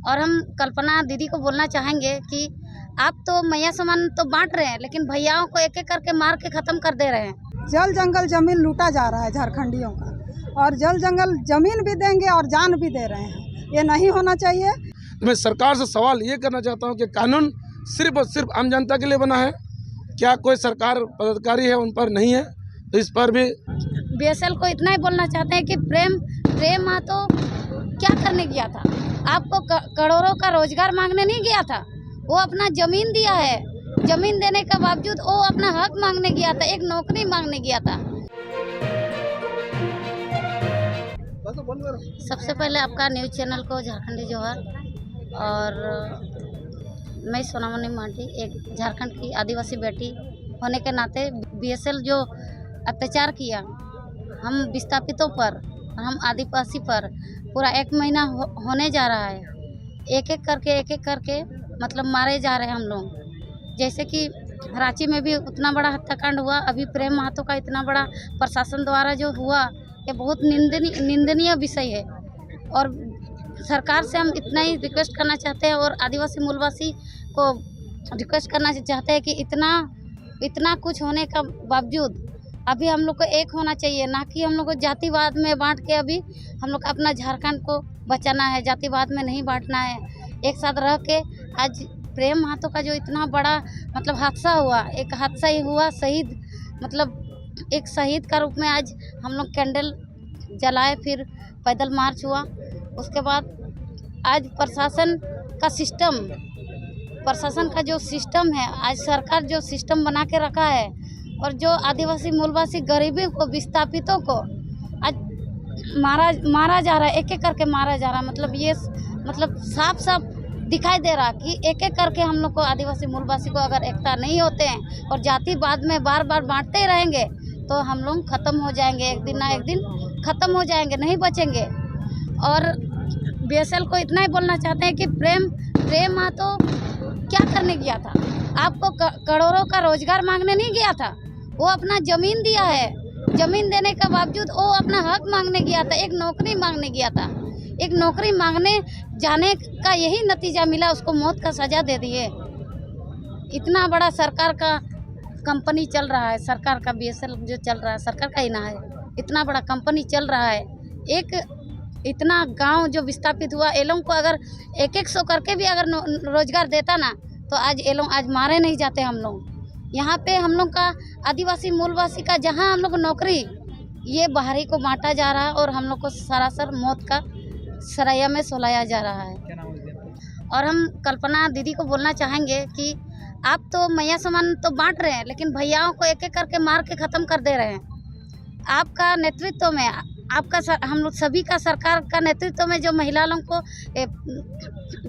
और हम कल्पना दीदी को बोलना चाहेंगे कि आप तो मैया सामान तो बांट रहे हैं, लेकिन भैयाओं को एक एक करके मार के खत्म कर दे रहे हैं। जल जंगल जमीन लूटा जा रहा है झारखंडियों का, और जल जंगल जमीन भी देंगे और जान भी दे रहे हैं। ये नहीं होना चाहिए। मैं सरकार से सवाल ये करना चाहता हूँ कि कानून सिर्फ और सिर्फ आम जनता के लिए बना है, क्या कोई सरकार पदाधिकारी है उन पर नहीं है? तो इस पर भी बीएसएल को इतना ही बोलना चाहते हैं कि प्रेम तो क्या करने गया था? आपको करोड़ों का रोजगार मांगने नहीं गया था, वो अपना जमीन दिया है। जमीन देने के बावजूद वो अपना हक मांगने गया था, एक नौकरी मांगने गया था। सबसे पहले आपका न्यूज़ चैनल को झारखंडी जोहार। और मैं सोनामणि मांझी, एक झारखंड की आदिवासी बेटी होने के नाते बीएसएल जो अत्याचार किया हम विस्थापितों पर, हम आदिवासी पर, पूरा 1 महीना होने जा रहा है। एक एक करके मतलब मारे जा रहे हैं हम लोग। जैसे कि रांची में भी उतना बड़ा हत्याकांड हुआ, अभी प्रेम महतो का इतना बड़ा प्रशासन द्वारा जो हुआ, ये बहुत निंदनीय विषय है। और सरकार से हम इतना ही रिक्वेस्ट करना चाहते हैं, और आदिवासी मूलवासी को रिक्वेस्ट करना चाहते हैं कि इतना कुछ होने का बावजूद अभी हम लोग को एक होना चाहिए, ना कि हम लोग को जातिवाद में बांट के अभी हम लोग अपना झारखंड को बचाना है। जातिवाद में नहीं बांटना है, एक साथ रह के। आज प्रेम महतो का जो इतना बड़ा मतलब हादसा हुआ, एक हादसा ही हुआ, शहीद मतलब एक शहीद का रूप में आज हम लोग कैंडल जलाए, फिर पैदल मार्च हुआ। उसके बाद आज प्रशासन का जो सिस्टम है, आज सरकार जो सिस्टम बना के रखा है, और जो आदिवासी मूलवासी गरीबी को, विस्थापितों को आज मारा जा रहा है, एक एक करके मारा जा रहा है। मतलब ये मतलब साफ दिखाई दे रहा कि एक एक करके हम लोग को, आदिवासी मूलवासी को अगर एकता नहीं होते हैं और जातिवाद में बार बार बांटते ही रहेंगे तो हम लोग खत्म हो जाएंगे, एक दिन ना एक दिन खत्म हो जाएंगे, नहीं बचेंगे। और बीएसएल को इतना ही बोलना चाहते हैं कि प्रेम तो क्या करने गया था? आपको करोड़ों का रोजगार मांगने नहीं गया था, वो अपना जमीन दिया है। जमीन देने के बावजूद वो अपना हक मांगने गया था, एक नौकरी मांगने गया था। एक नौकरी मांगने जाने का यही नतीजा मिला, उसको मौत का सजा दे दिए। इतना बड़ा सरकार का कंपनी चल रहा है, सरकार का बीएसएल जो चल रहा है, सरकार का ही ना है, इतना बड़ा कंपनी चल रहा है। एक इतना गांव जो विस्थापित हुआ, ये लोगों को अगर 100 करके भी अगर रोजगार देता ना, तो आज ये लोग आज मारे नहीं जाते। हम लोग यहाँ पे हम लोग का आदिवासी मूलवासी का जहाँ हम लोग नौकरी, ये बाहरी को बांटा जा रहा है, और हम लोग को सरासर मौत का सरैया में सुलाया जा रहा है। और हम कल्पना दीदी को बोलना चाहेंगे कि आप तो मैया सामान तो बांट रहे हैं, लेकिन भैयाओं को एक एक करके मार के ख़त्म कर दे रहे हैं। आपका नेतृत्व में, आपका हम लोग सभी का सरकार का नेतृत्व में जो महिला लोगों को,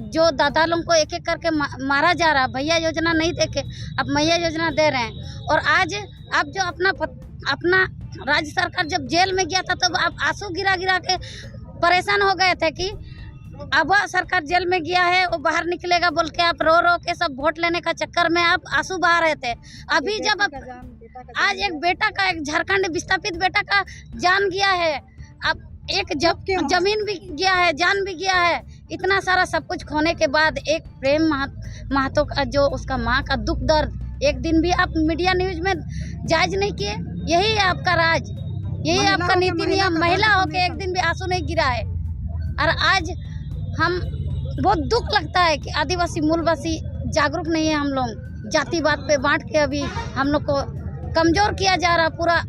जो दादा लोगों को एक एक करके मारा जा रहा है। भैया योजना नहीं देके अब मैया योजना दे रहे हैं। और आज आप जो अपना राज्य सरकार जब जेल में गया था, तब तो आप आंसू गिरा के परेशान हो गए थे कि अब सरकार जेल में गया है, वो बाहर निकलेगा बोल के आप रो के सब वोट लेने का चक्कर में आप आंसू बहा रहे थे। अभी जब आज एक बेटा का, एक झारखंड विस्थापित बेटा का जान गया है, अब एक जमीन भी गया है, जान भी गया है, इतना सारा सब कुछ खोने के बाद एक प्रेम महतो का जो उसका माँ का दुख दर्द एक दिन भी आप मीडिया न्यूज में जायज नहीं किए। यही है आपका राज, यही आपका नीति नियम। महिला होके एक दिन भी आंसू नहीं गिरा है। और आज हम बहुत दुख लगता है कि आदिवासी मूलवासी जागरूक नहीं है। हम लोग जातिवाद पे बांट के अभी हम लोग को कमज़ोर किया जा रहा, पूरा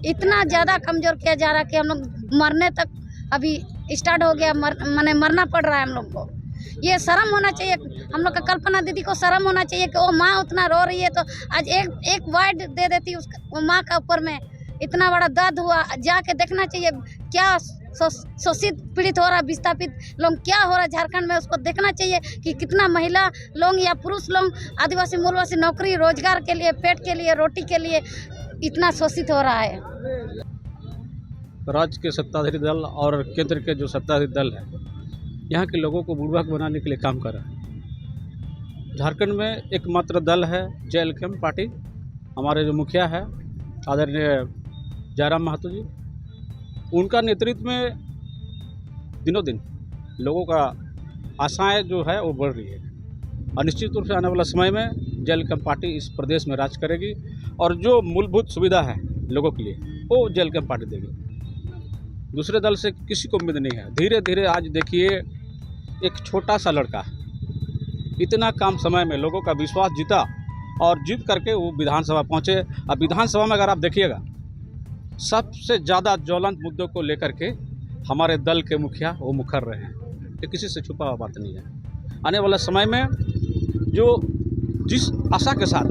इतना ज़्यादा कमज़ोर किया जा रहा कि हम लोग मरने तक अभी स्टार्ट हो गया, माने मरना पड़ रहा है हम लोग को। ये शर्म होना चाहिए हम लोग का। कल्पना दीदी को शर्म होना चाहिए कि वो माँ उतना रो रही है, तो आज एक वर्ड दे देती वो माँ का ऊपर में। इतना बड़ा दर्द हुआ, जाके देखना चाहिए क्या शोषित पीड़ित हो रहा, विस्थापित लोग क्या हो रहा है झारखंड में, उसको देखना चाहिए कि कितना महिला लोग या पुरुष लोग आदिवासी मूलवासी नौकरी रोजगार के लिए, पेट के लिए, रोटी के लिए इतना शोषित हो रहा है। राज्य के सत्ताधारी दल और केंद्र के जो सत्ताधारी दल है, यहाँ के लोगों को बुड़बक बनाने के लिए काम कर रहा है। झारखंड में एकमात्र दल है JLKM पार्टी। हमारे जो मुखिया है आदरणीय जयराम महतो जी, उनका नेतृत्व में दिनों दिन लोगों का आशाएं जो है वो बढ़ रही है और निश्चित रूप से आने वाला समय में जेएलकेएम पार्टी इस प्रदेश में राज करेगी और जो मूलभूत सुविधा है लोगों के लिए वो जेएलकेएम पार्टी देगी। दूसरे दल से किसी को उम्मीद नहीं है। धीरे धीरे आज देखिए एक छोटा सा लड़का इतना कम समय में लोगों का विश्वास जीता और जीत करके वो विधानसभा पहुँचे। अब विधानसभा में अगर आप देखिएगा सबसे ज़्यादा ज्वलंत मुद्दों को लेकर के हमारे दल के मुखिया वो मुखर रहे हैं। ये किसी से छुपा हुआ बात नहीं है। आने वाला समय में जो जिस आशा के साथ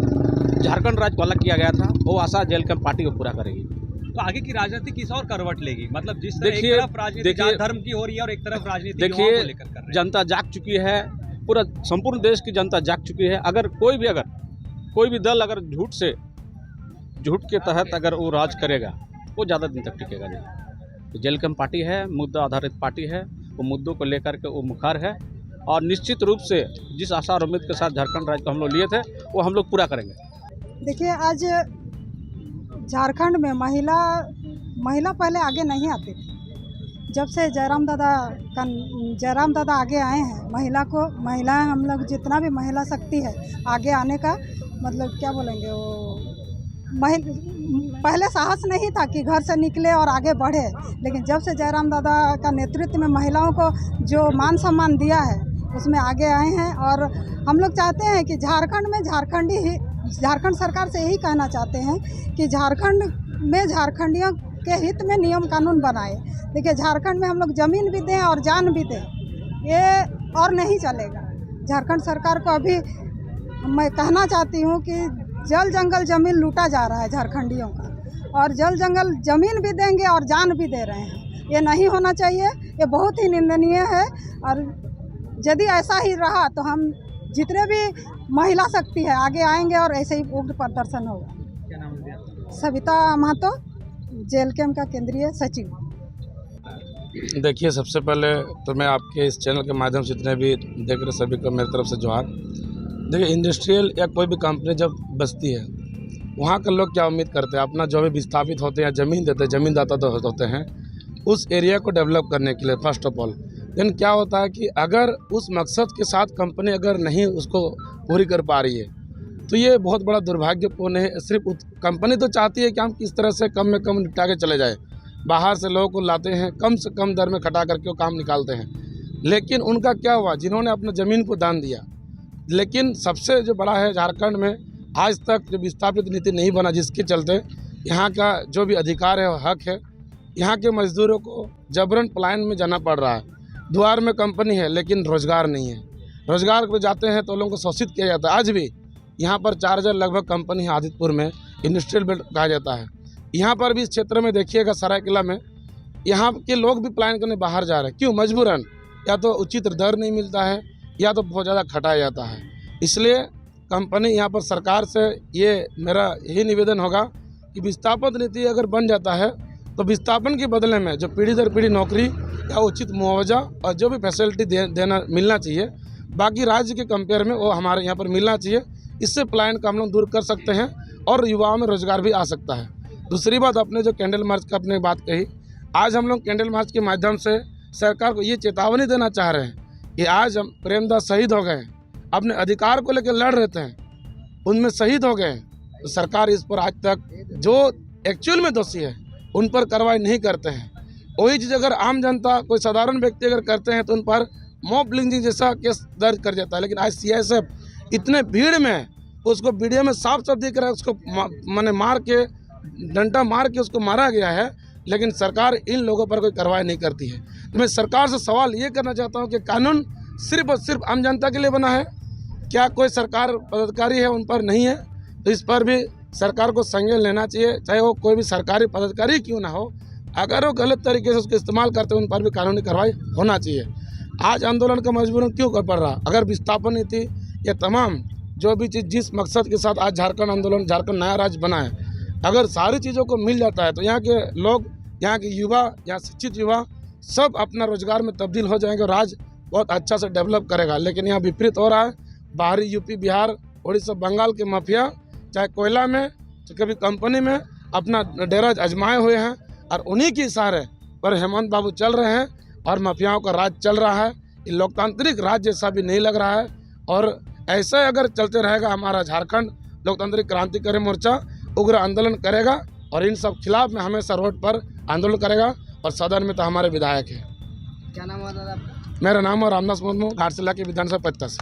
झारखंड राज्य को अलग किया गया था वो आशा जेएलकेएम पार्टी को पूरा करेगी। तो आगे की राजनीति किस और करवट लेगी? मतलब जिस तरह देखिए- एक तरफ राजनीति देखिए- जात धर्म की हो रही है और एक तरफ राजनीति देखिए युवाओं को लेकर कर रहे हैं। जनता जाग चुकी है, पूरा संपूर्ण देश की जनता जाग चुकी है। अगर कोई भी दल अगर झूठ के तहत अगर वो राज करेगा वो ज़्यादा दिन तक टिकेगा नहीं। तो जेएलकेएम पार्टी है, मुद्दा आधारित पार्टी है, वो मुद्दों को लेकर के वो मुखार है और निश्चित रूप से जिस आशा और उम्मीद के साथ झारखंड राज्य को हम लोग लिए थे वो हम लोग पूरा करेंगे। देखिए, आज झारखंड में महिला पहले आगे नहीं आती थी। जब से जयराम दादा आगे आए हैं, महिलाएं हम लोग जितना भी महिला शक्ति है आगे आने का मतलब क्या बोलेंगे पहले साहस नहीं था कि घर से निकले और आगे बढ़े, लेकिन जब से जयराम दादा का नेतृत्व में महिलाओं को जो मान सम्मान दिया है उसमें आगे आए हैं। और हम लोग चाहते हैं कि झारखंड सरकार से यही कहना चाहते हैं कि झारखंड में झारखंडियों के हित में नियम कानून बनाए। देखिए, झारखंड में हम लोग ज़मीन भी दें और जान भी दें, ये और नहीं चलेगा। झारखंड सरकार को अभी मैं कहना चाहती हूँ कि जल जंगल ज़मीन लूटा जा रहा है झारखंडियों का, और जल जंगल ज़मीन भी देंगे और जान भी दे रहे हैं। ये नहीं होना चाहिए, ये बहुत ही निंदनीय है। और यदि ऐसा ही रहा तो हम जितने भी महिला शक्ति है आगे आएंगे और ऐसे ही उग्र प्रदर्शन होगा। क्या नाम है? सविता महतो, जेएलकेएम का केंद्रीय सचिव। देखिए, सबसे पहले तो मैं आपके इस चैनल के माध्यम से जितने भी देख रहे सभी को मेरी तरफ से जोहार। देखिए, इंडस्ट्रियल या कोई भी कंपनी जब बसती है वहाँ के लोग क्या उम्मीद करते हैं, अपना जो भी विस्थापित होते हैं, ज़मीन देते हैं, ज़मीनदाता तो होते हैं उस एरिया को डेवलप करने के लिए फर्स्ट ऑफ ऑल। लेकिन क्या होता है कि अगर उस मकसद के साथ कंपनी अगर नहीं उसको पूरी कर पा रही है तो ये बहुत बड़ा दुर्भाग्यपूर्ण है। सिर्फ कंपनी तो चाहती है कि हम किस तरह से कम में कम निपटा के चले जाए, बाहर से लोगों को लाते हैं, कम से कम दर में खटा करके वो काम निकालते हैं। लेकिन उनका क्या हुआ, जिन्होंने अपने ज़मीन को दान दिया। लेकिन सबसे जो बड़ा है, झारखंड में आज तक जो विस्थापित नीति नहीं बना, जिसके चलते यहाँ का जो भी अधिकार है, हक है, यहाँ के मजदूरों को जबरन पलायन में जाना पड़ रहा है। द्वार में कंपनी है लेकिन रोज़गार नहीं है। रोज़गार पे जाते हैं तो लोगों को शोषित किया जाता है। आज भी यहाँ पर 4000 लगभग कंपनी है आदितपुर में, इंडस्ट्रियल बेल्ट कहा जाता है। यहाँ पर भी इस क्षेत्र में देखिएगा सरायकेला में यहाँ के लोग भी पलायन करने बाहर जा रहे हैं। क्यों? मजबूरन, या तो उचित दर नहीं मिलता है या तो बहुत ज़्यादा खटाया जाता है। इसलिए कंपनी यहाँ पर सरकार से ये मेरा यही निवेदन होगा कि विस्थापन नीति अगर बन जाता है तो विस्थापन के बदले में जो पीढ़ी दर पीढ़ी नौकरी या उचित मुआवजा और जो भी फैसिलिटी देना मिलना चाहिए बाकी राज्य के कंपेयर में वो हमारे यहाँ पर मिलना चाहिए। इससे पलायन का हम लोग दूर कर सकते हैं और युवाओं में रोजगार भी आ सकता है। दूसरी बात, अपने जो कैंडल मार्च का अपने बात कही, आज हम लोग कैंडल मार्च के माध्यम से सरकार को ये चेतावनी देना चाह रहे हैं कि आज हम प्रेमदास शहीद हो गए, अपने अधिकार को लेकर लड़ रहे थे, उनमें शहीद हो गए। तो सरकार इस पर आज तक जो एक्चुअल में दोषी है उन पर कार्रवाई नहीं करते हैं। वही चीज़ अगर आम जनता कोई साधारण व्यक्ति अगर करते हैं तो उन पर मॉब लिंचिंग जैसा केस दर्ज कर जाता है। लेकिन आज सीआईएसएफ इतने भीड़ में उसको वीडियो में साफ साफ दिख रहा है, उसको मैंने मार के डंडा मार के उसको मारा गया है, लेकिन सरकार इन लोगों पर कोई कार्रवाई नहीं करती है। तो मैं सरकार से सवाल ये करना चाहता हूँ कि कानून सिर्फ और सिर्फ आम जनता के लिए बना है, क्या कोई सरकार पदाधिकारी है उन पर नहीं है? तो इस पर भी सरकार को संज्ञान लेना चाहिए, चाहे वो कोई भी सरकारी पदाधिकारी क्यों ना हो। अगर वो गलत तरीके से उसको इस्तेमाल करते हैं उन पर भी कानूनी कार्रवाई होना चाहिए। आज आंदोलन का मजबूरन क्यों कर पड़ रहा? अगर विस्थापन नीति या तमाम जो भी चीज़ जिस मकसद के साथ आज झारखंड आंदोलन, झारखंड नया राज्य बना है, अगर सारी चीज़ों को मिल जाता है तो यहाँ के लोग, यहाँ के युवा, यहाँ शिक्षित युवा सब अपना रोजगार में तब्दील हो जाएंगे और राज्य बहुत अच्छा से डेवलप करेगा। लेकिन यहाँ विपरीत हो रहा है। बाहरी यूपी, बिहार, उड़ीसा, बंगाल के माफिया चाहे कोयला में चाहे कभी कंपनी में अपना डेरा आजमाए हुए हैं और उन्हीं के इशारे पर हेमंत बाबू चल रहे हैं और माफियाओं का राज चल रहा है। ये लोकतांत्रिक राज्य जैसा भी नहीं लग रहा है। और ऐसा अगर चलते रहेगा हमारा झारखंड लोकतांत्रिक क्रांतिकारी मोर्चा उग्र आंदोलन करेगा और इन सब खिलाफ में हमेशा रोड पर आंदोलन करेगा। और सदन में तो हमारे विधायक हैं। क्या नाम हुआ दादा आपका? मेरा नाम है रामदास मुर्मू, घाटशिला के विधानसभा 85।